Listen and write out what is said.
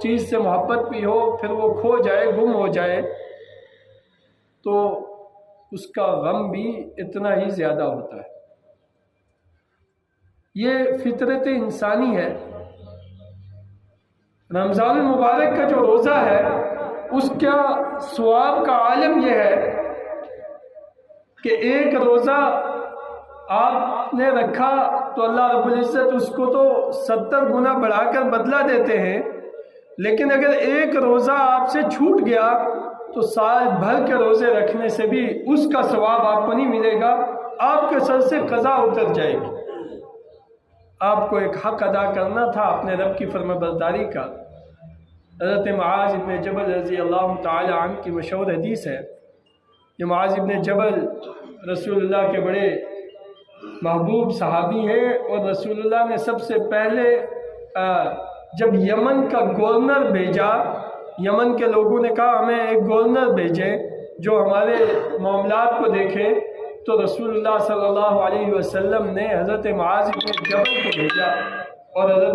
چیز سے محبت بھی ہو پھر وہ کھو جائے، گم ہو جائے، تو اس کا غم بھی اتنا ہی زیادہ ہوتا ہے۔ یہ فطرت انسانی ہے۔ رمضان المبارک کا جو روزہ ہے اس کا ثواب کا عالم یہ ہے کہ ایک روزہ آپ نے رکھا تو اللہ رب العزت اس کو تو 70 گنا بڑھا کر بدلہ دیتے ہیں، لیکن اگر ایک روزہ آپ سے چھوٹ گیا تو سال بھر کے روزے رکھنے سے بھی اس کا ثواب آپ کو نہیں ملے گا، آپ کے سر سے قضا اتر جائے گی۔ آپ کو ایک حق ادا کرنا تھا اپنے رب کی فرما برداری کا۔ حضرت معاذ ابن جبل رضی اللہ تعالی عنہ کی مشہور حدیث ہے۔ یہ معاذ ابن جبل رسول اللہ کے بڑے محبوب صحابی ہیں، اور رسول اللہ نے سب سے پہلے جب یمن کا گورنر بھیجا، یمن کے لوگوں نے کہا ہمیں ایک گورنر بھیجیں جو ہمارے معاملات کو دیکھے، تو رسول اللہ صلی اللہ علیہ وسلم نے حضرت معاذ ابن جبل کو بھیجا، اور حضرت